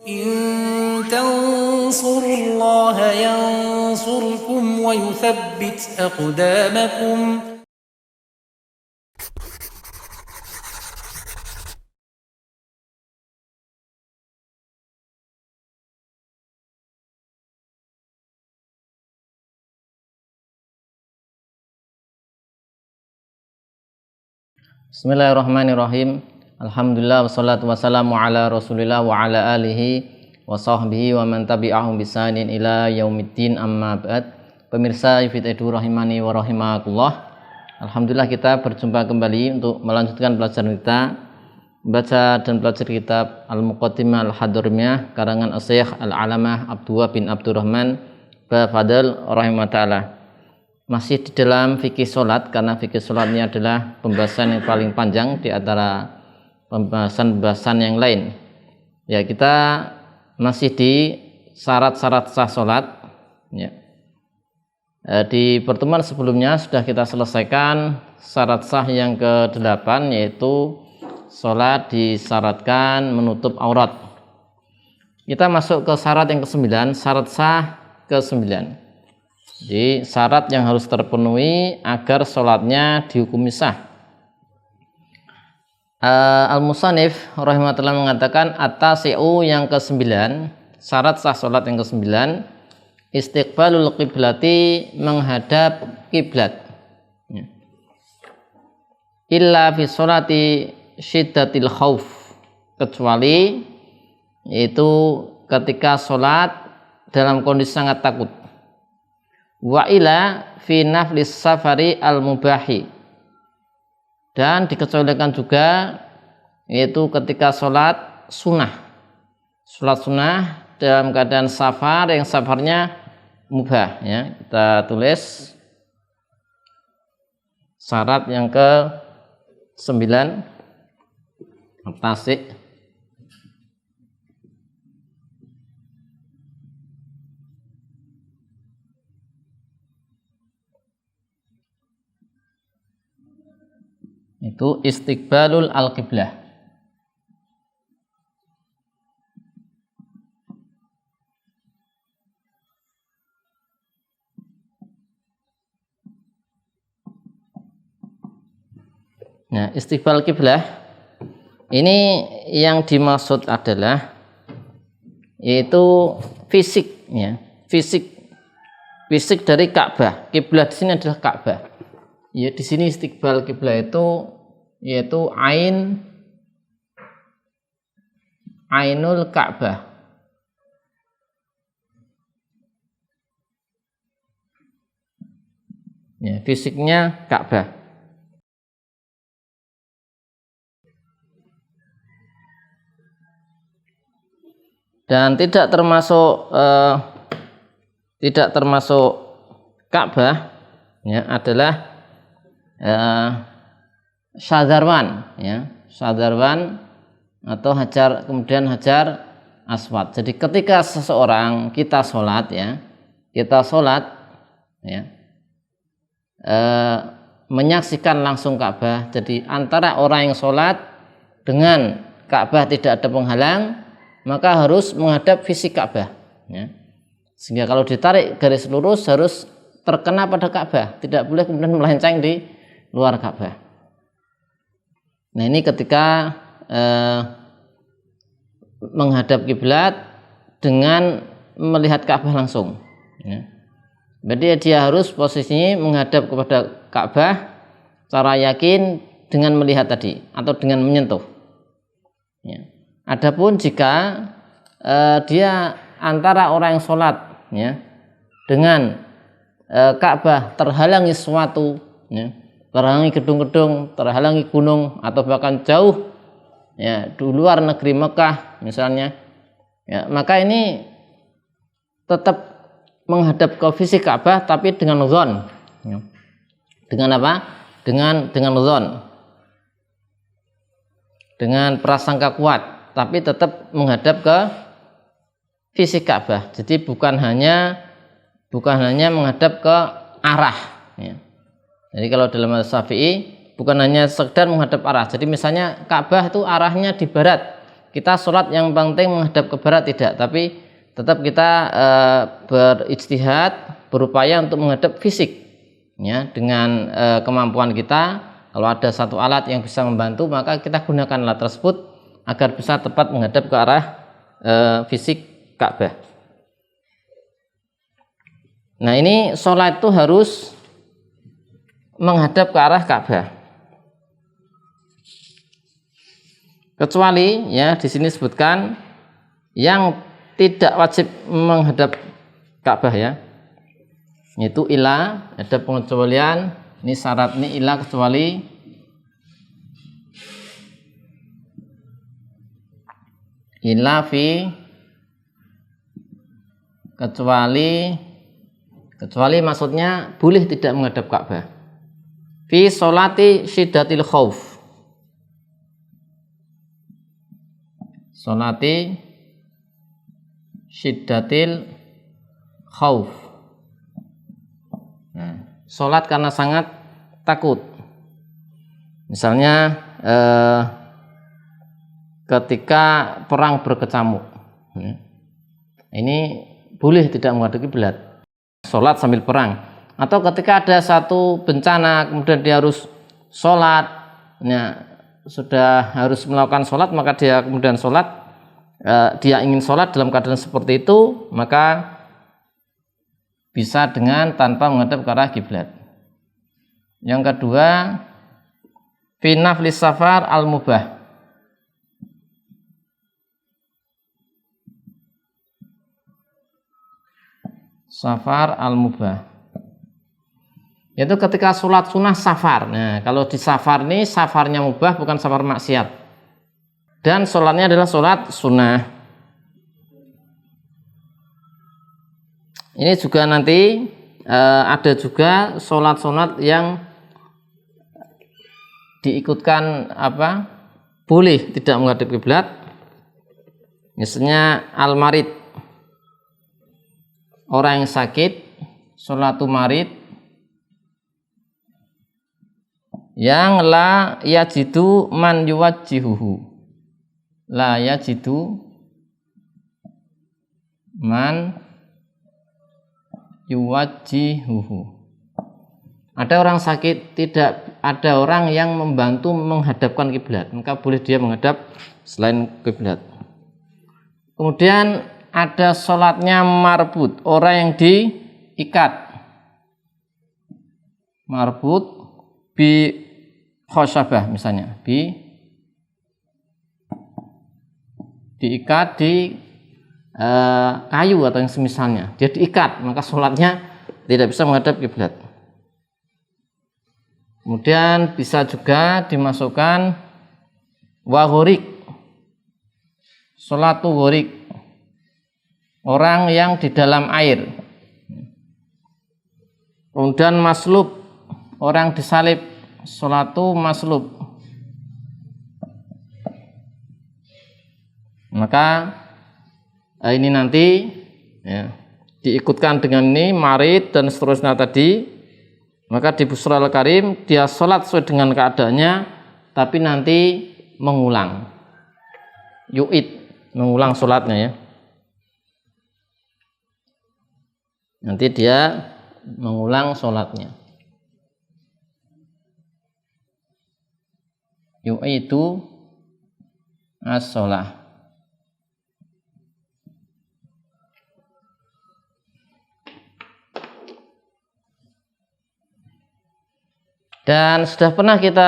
إن تنصروا الله ينصركم ويثبت أقدامكم. Bismillahirrahmanirrahim. Alhamdulillah wassalatu wassalamu ala Rasulillah wa ala alihi wa sahbihi wa man tabi'ahum bisanin ila yaumiddin, amma ba'd. Pemirsa Ifit Edu rahimani wa rahimakumullah. Alhamdulillah kita berjumpa kembali untuk melanjutkan pelajaran kita membaca dan belajar kitab Al-Muqaddimah Al-Hadramiyah karangan Asy-Syaikh Al-Alamah Abdullah bin Abdurrahman Bafadl rahimahullah ta'ala. Masih di dalam fikih sholat, karena fikih sholat ini adalah pembahasan yang paling panjang di antara pembahasan-pembahasan yang lain. Ya, kita masih di syarat-syarat sah sholat. Ya. Di pertemuan sebelumnya sudah kita selesaikan syarat sah yang ke-8, yaitu sholat disyaratkan menutup aurat. Kita masuk ke syarat yang ke-9, syarat sah ke-9. Jadi syarat yang harus terpenuhi agar sholatnya dihukumi sah. Al-Musannif rahimahullah mengatakan at-tasi'u yang ke-9, syarat sah sholat yang ke-9, istiqbalul qiblati, menghadap kiblat. Illa fi sholati syiddatil khauf, kecuali yaitu ketika sholat dalam kondisi sangat takut. Wa ila fi naflis safari al-mubahi, dan dikecualikan juga yaitu ketika sholat sunnah dalam keadaan safar yang safarnya mubah. Ya, kita tulis syarat yang ke-9 tasik. Itu istiqbalul al-qiblah. Nah, istiqbal kiblah ini yang dimaksud adalah yaitu fisik, ya, fisik dari Ka'bah. Kiblah di sini adalah Ka'bah. Ya, di sini istiqbal kiblah itu yaitu ainul Ka'bah. Ya, fisiknya Ka'bah. Dan tidak termasuk Ka'bah, ya, adalah Syadzarwan, ya, Syadzarwan atau hajar, kemudian hajar aswad. Jadi ketika seseorang kita sholat, ya, menyaksikan langsung Ka'bah. Jadi antara orang yang sholat dengan Ka'bah tidak ada penghalang, maka harus menghadap fisik Ka'bah, ya. Sehingga kalau ditarik garis lurus harus terkena pada Ka'bah, tidak boleh kemudian melenceng di luar Ka'bah. Nah, ini ketika menghadap kiblat dengan melihat Ka'bah langsung, ya. Berarti dia harus posisinya menghadap kepada Ka'bah secara yakin dengan melihat tadi atau dengan menyentuh, ya. Adapun jika dia antara orang yang sholat, ya, dengan Ka'bah terhalangi sesuatu, ya, terhalangi gedung-gedung, terhalangi gunung, atau bahkan jauh, ya, di luar negeri Mekah misalnya, ya, maka ini tetap menghadap ke fisik Ka'bah tapi dengan dzon, ya. Dengan apa? Dengan dzon, dengan prasangka kuat, tapi tetap menghadap ke fisik Ka'bah. Jadi bukan hanya menghadap ke arah, ya. Jadi kalau dalam mazhab Syafi'i bukan hanya sekedar menghadap arah. Jadi misalnya Ka'bah itu arahnya di barat, kita sholat yang penting menghadap ke barat tidak, tapi tetap kita berijtihad, berupaya untuk menghadap fisik, ya, dengan kemampuan kita. Kalau ada satu alat yang bisa membantu, maka kita gunakan alat tersebut agar bisa tepat menghadap ke arah fisik Ka'bah. Nah, ini sholat itu harus menghadap ke arah Ka'bah. Kecuali, ya, di sini disebutkan yang tidak wajib menghadap Ka'bah, ya, yaitu ila, ada pengecualian. Ini syarat, ini ila, kecuali ila fi, kecuali maksudnya boleh tidak menghadap Ka'bah. Fi sholati syiddatil khauf, sholati syiddatil khauf. Nah, sholat karena sangat takut. Misalnya ketika perang berkecamuk, ini boleh tidak menghadap kiblat, sholat sambil perang. Atau ketika ada satu bencana kemudian dia harus sholat, ya, sudah harus melakukan sholat, maka dia kemudian sholat, dia ingin sholat dalam keadaan seperti itu, maka bisa dengan tanpa menghadap ke arah kiblat. Yang kedua, fi naflis safar al-mubah, safar al-mubah, yaitu ketika sholat sunnah safar. Nah, kalau di safar ini safarnya mubah, bukan safar maksiat, dan sholatnya adalah sholat sunnah. Ini juga nanti ada juga sholat yang diikutkan boleh tidak menghadap kiblat. Misalnya al-marid, orang yang sakit, sholatu marid, yang la yajidu man yuwajjihuhu, la yajidu man yuwajjihuhu. Ada orang sakit, tidak ada orang yang membantu menghadapkan kiblat, maka boleh dia menghadap selain kiblat. Kemudian ada sholatnya marbut, orang yang diikat, marbut bi khosyabah, misalnya diikat di kayu atau yang semisalnya, dia diikat, maka sholatnya tidak bisa menghadap kiblat. Kemudian bisa juga dimasukkan wahorik, sholatu horik, orang yang di dalam air. Kemudian maslub, orang disalib, sholatu maslub. Maka ini nanti, ya, diikutkan dengan ini marid dan seterusnya tadi. Maka di Busra al-Karim dia sholat sesuai dengan keadaannya, tapi nanti mengulang, mengulang sholatnya, ya. Nanti dia mengulang sholatnya. Yu'idu as-sholah. Dan sudah pernah kita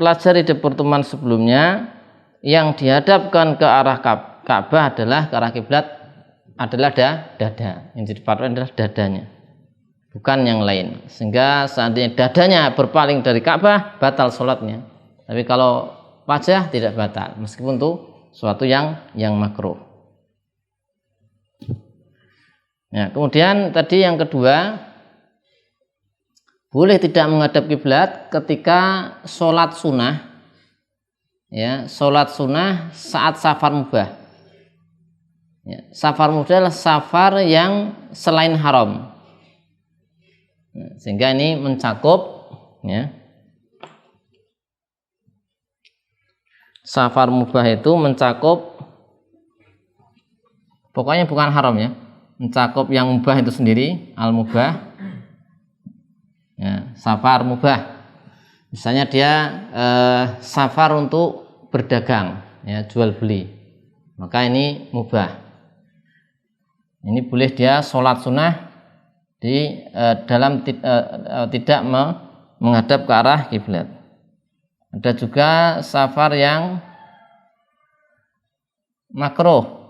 pelajari di pertemuan sebelumnya, yang dihadapkan ke arah Ka'bah adalah ke arah kiblat adalah dada, yang jadi patokan adalah dadanya, bukan yang lain. Sehingga seandainya dadanya berpaling dari Ka'bah, batal sholatnya. Tapi kalau wajah tidak batal, meskipun itu suatu yang makruh. Nah, kemudian tadi yang kedua, boleh tidak menghadap kiblat ketika sholat sunnah, ya, sholat sunnah saat safar mubah. Ya, safar mubah adalah safar yang selain haram. Sehingga ini mencakup, ya, safar mubah itu mencakup Pokoknya bukan haram ya. Mencakup yang mubah itu sendiri, al-mubah. Ya, safar mubah. Misalnya dia safar untuk berdagang, ya, jual beli. Maka ini mubah. Ini boleh dia sholat sunnah di dalam tidak menghadap ke arah kiblat. Ada juga safar yang makruh.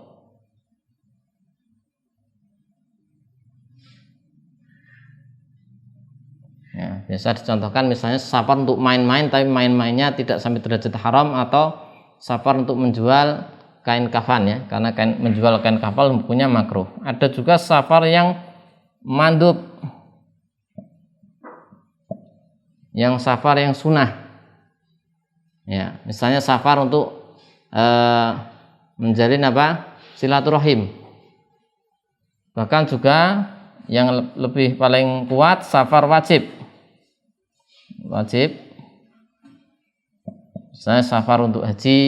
Ya, biasa dicontohkan misalnya safar untuk main-main tapi main-mainnya tidak sampai derajat haram, atau safar untuk menjual kain kafan ya, karena menjual kain kafan hukumnya makruh. Ada juga safar yang mandub, yang safar yang sunnah. Ya, misalnya safar untuk menjalin silaturahim. Bahkan juga yang lebih paling kuat safar wajib. Misalnya safar untuk haji,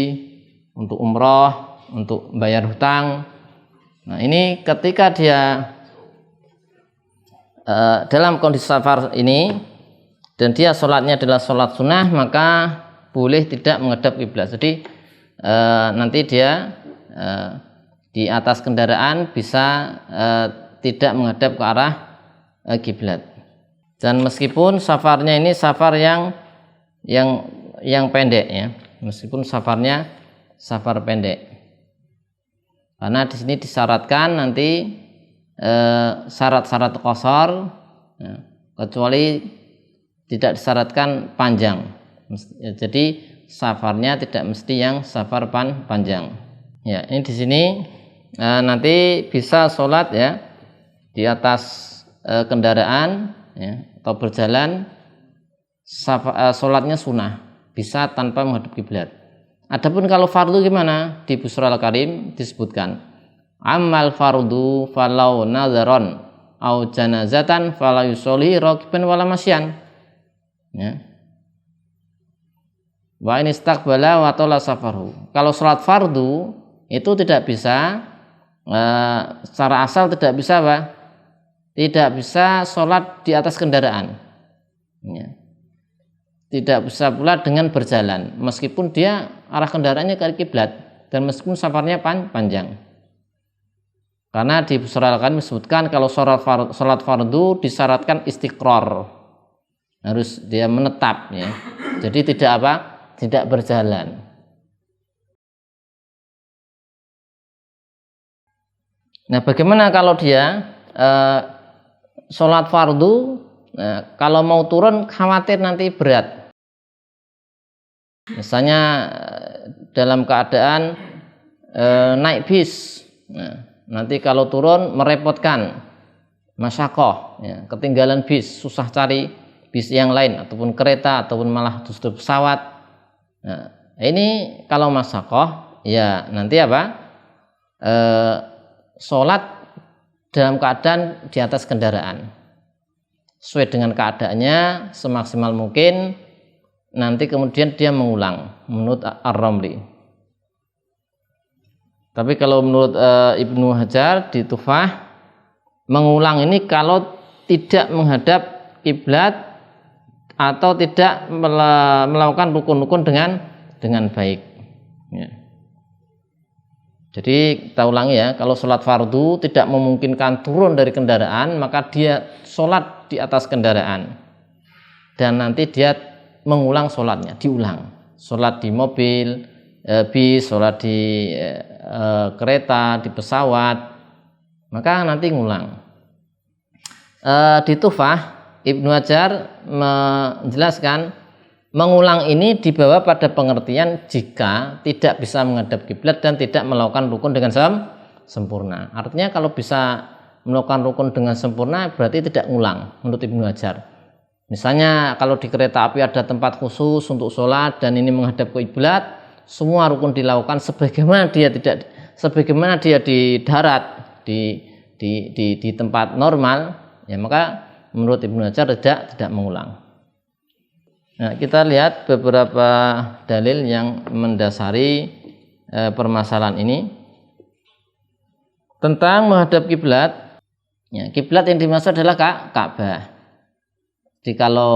untuk umroh, untuk bayar hutang. Nah, ini ketika dia dalam kondisi safar ini dan dia sholatnya adalah sholat sunnah, maka boleh tidak menghadap kiblat. Jadi nanti dia di atas kendaraan bisa tidak menghadap ke arah kiblat. Dan meskipun safarnya ini safar yang pendek ya, meskipun safarnya safar pendek, karena di sini disyaratkan nanti syarat-syarat qasar, ya, kecuali tidak disyaratkan panjang. Jadi safarnya tidak mesti yang safar panjang. Ya, ini di sini nanti bisa sholat ya di atas kendaraan ya, atau berjalan, sholatnya sunnah, bisa tanpa menghadap kiblat. Adapun kalau fardu gimana? Di Busral Karim disebutkan, amal fardu falau nadharon au janazatan fala yusolli raqiban wala masyan. Ya. Wa in istaqbala wa tala safaru. Kalau sholat fardu itu tidak bisa secara asal tidak bisa tidak bisa sholat di atas kendaraan ya. Tidak bisa pula dengan berjalan meskipun dia arah kendaraannya ke kiblat dan meskipun safarnya panjang, karena di Busral Al-Qadim disebutkan kalau sholat fardu disyaratkan istiqrar, harus dia menetap ya. Jadi tidak berjalan. Nah, bagaimana kalau dia sholat fardu, kalau mau turun khawatir nanti berat. Misalnya dalam keadaan naik bis, nanti kalau turun merepotkan, masyakoh, ya, ketinggalan bis, susah cari bis yang lain ataupun kereta ataupun malah justru pesawat. Nah, ini kalau masyakoh ya nanti sholat dalam keadaan di atas kendaraan sesuai dengan keadaannya semaksimal mungkin, nanti kemudian dia mengulang menurut Ar-Ramli. Tapi kalau menurut Ibnu Hajar di Tufah, mengulang ini kalau tidak menghadap kiblat atau tidak melakukan rukun-rukun dengan baik ya. Jadi kita ulangi ya, kalau sholat fardu tidak memungkinkan turun dari kendaraan, maka dia sholat di atas kendaraan dan nanti dia mengulang sholatnya, diulang. Sholat di mobil, bis, sholat di kereta, di pesawat, maka nanti ngulang. Di Tufah Ibnu Hajar menjelaskan mengulang ini dibawa pada pengertian jika tidak bisa menghadap kiblat dan tidak melakukan rukun dengan sempurna. Artinya kalau bisa melakukan rukun dengan sempurna berarti tidak ngulang menurut Ibnu Hajar. Misalnya kalau di kereta api ada tempat khusus untuk sholat dan ini menghadap ke kiblat, semua rukun dilakukan sebagaimana dia di darat, di tempat normal, ya maka menurut Ibnu Hajar tidak mengulang. Nah, kita lihat beberapa dalil yang mendasari permasalahan ini. tentang menghadap kiblat. Ya, kiblat yang dimaksud adalah Ka'bah. Jadi kalau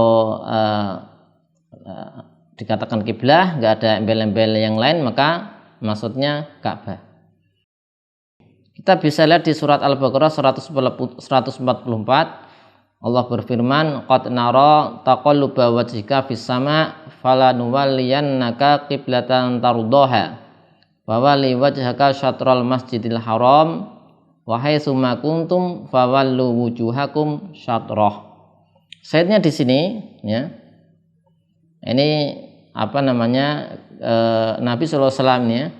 dikatakan kiblah, nggak ada embel-embel yang lain, maka maksudnya Ka'bah. Kita bisa lihat di surat Al-Baqarah 144. Allah berfirman, qad nara taqalluba wajhika fis sama falanuwalliyannaka qiblatan tardaha fawalli wajhaka syatral masjidil haram wa haitsu ma kuntum fawallu wujuhakum syatrah. Sayatnya di sini ya. Ini Nabi sallallahu alaihi wasallam ya,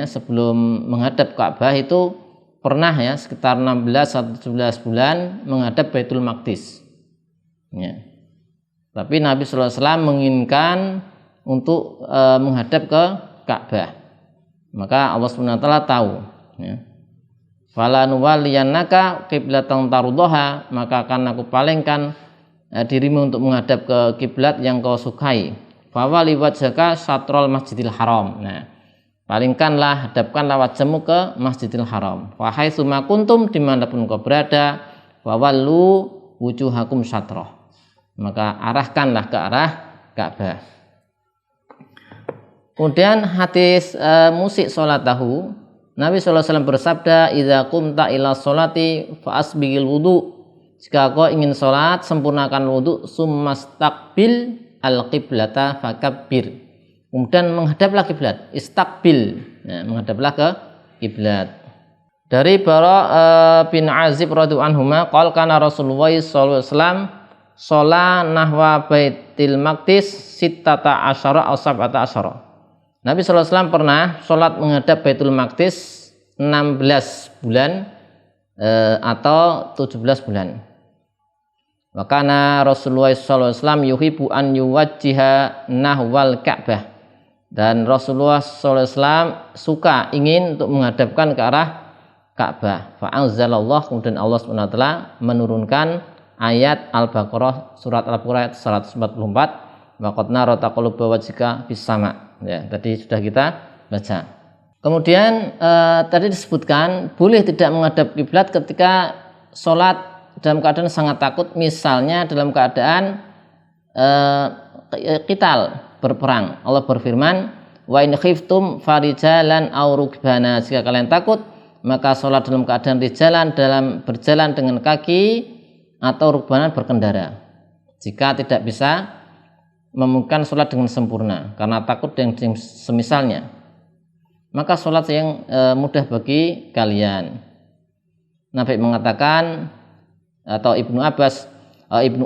sebelum menghadap Ka'bah itu pernah ya sekitar 16 atau 17 bulan menghadap Baitul Maqdis. Ya. Tapi Nabi sallallahu alaihi wasallam menginginkan untuk menghadap ke Ka'bah. Maka Allah Subhanahu wa taala tahu ya. Fala nuwalliyannaka qiblatan tardaha, maka akan aku palingkan dirimu untuk menghadap ke kiblat yang kau sukai. Fawali wajhaka syatrul masjidil haram. Nah, palingkanlah, hadapkanlah wajahmu ke Masjidil Haram. Wa haitsu ma kuntum, dimanapun kau berada, fawallu wujuhakum syatrah. Maka arahkanlah ke arah Ka'bah. Kemudian hadis musik salatahu, Nabi sallallahu alaihi wasallam bersabda, "Idza qumta ila sholati fa asbighil wudu." Jika kau ingin sholat, sempurnakan wudu, summastaqbil al-qiblata fakabbir. Kemudian menghadaplah kiblat, istaqbil. Nah, menghadaplah ke kiblat. Dari Bara bin Azib radhiyallahu anhuma, qala kana Rasulullah sallallahu alaihi wasallam sholat nahwa Baitil Maqdis sittata asyara aw sab'ata asyara. Nabi sallallahu alaihi wasallam pernah sholat menghadap Baitul Maqdis 16 bulan atau 17 bulan. Wakana Rasulullah sallallahu alaihi wasallam yuhibbu an yuwajjiha nahwal Ka'bah. Dan Rasulullah sallallahu alaihi wasallam suka, ingin untuk menghadapkan ke arah Ka'bah. Fa anzalallah, kemudian Allah Subhanahu wa taala menurunkan ayat Al-Baqarah, surat Al-Baqarah ayat 144, wa qad nara taqalluba wajhika fis sama. Ya, tadi sudah kita baca. Kemudian tadi disebutkan boleh tidak menghadap kiblat ketika sholat dalam keadaan sangat takut, misalnya dalam keadaan qital, berperang. Allah berfirman, wa in khiftum farijalan aw rukbana, jika kalian takut maka sholat dalam keadaan berjalan dengan kaki atau rukbanan, berkendara. Jika tidak bisa memungkinkan sholat dengan sempurna karena takut dan semisalnya, maka sholat yang mudah bagi kalian. Nabi mengatakan, atau Ibnu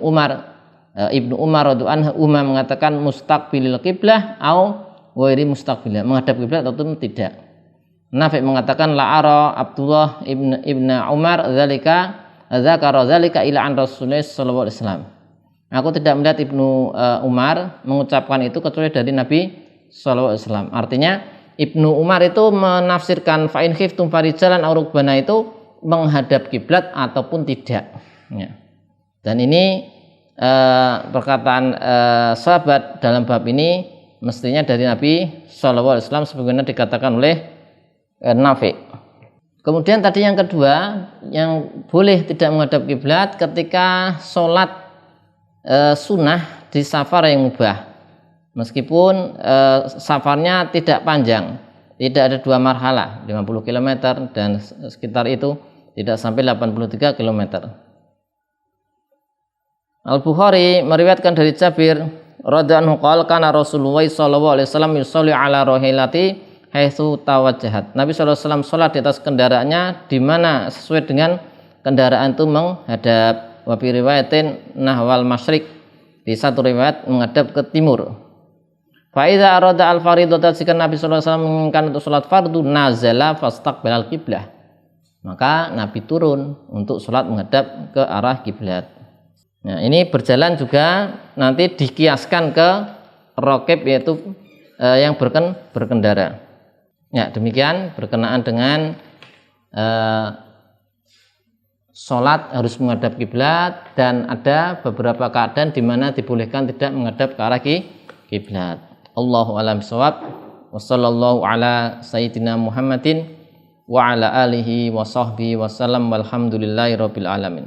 Umar radhiyallahu anhu mengatakan, mustaqbilil qiblah au ghairi mustaqbilah, menghadap kiblat atau tidak. Nafi mengatakan, la ara Abdullah ibn Umar dzakara dzalika ila an Rasulullah sallallahu alaihi wasallam. Aku tidak melihat Ibnu Umar mengucapkan itu kecuali dari Nabi sallallahu alaihi wasallam. Artinya Ibnu Umar itu menafsirkan fa in khiftum farijalan aw rukbana itu menghadap kiblat ataupun tidak. Ya. Dan ini perkataan sahabat dalam bab ini mestinya dari Nabi sallallahu alaihi wasallam sebagaimana dikatakan oleh Nafi. Kemudian tadi yang kedua, yang boleh tidak menghadap kiblat ketika sholat sunnah di safar yang mubah, meskipun safarnya tidak panjang, tidak ada 2 marhalah 50 km dan sekitar itu, tidak sampai 83 km. Al-Bukhari meriwayatkan dari Jabir radhiyallahu anhu qala kana Rasulullah sallallahu alaihi wasallam yusolli ala rahilati haitsu tawajjahat. Nabi sallallahu alaihi wasallam salat di atas kendaraannya di mana sesuai dengan kendaraan itu menghadap. Wa fi riwayatin nahwal masyriq, di satu riwayat menghadap ke timur. Fa idza arada al fardhata, jika Nabi sallallahu alaihi wasallam menginginkan untuk salat fardu, nazala fastaqbalal qiblah, maka Nabi turun untuk salat menghadap ke arah kiblat. Nah, ini berjalan juga nanti dikiaskan ke rokib, yaitu yang berkendara. Ya, demikian berkenaan dengan sholat harus menghadap kiblat, dan ada beberapa keadaan di mana dibolehkan tidak menghadap ke arah kiblat. Allahu a'lam bishawab. Wassallallahu ala sayyidina Muhammadin wa ala alihi wa sahbihi wasallam walhamdulillahi rabbil alamin.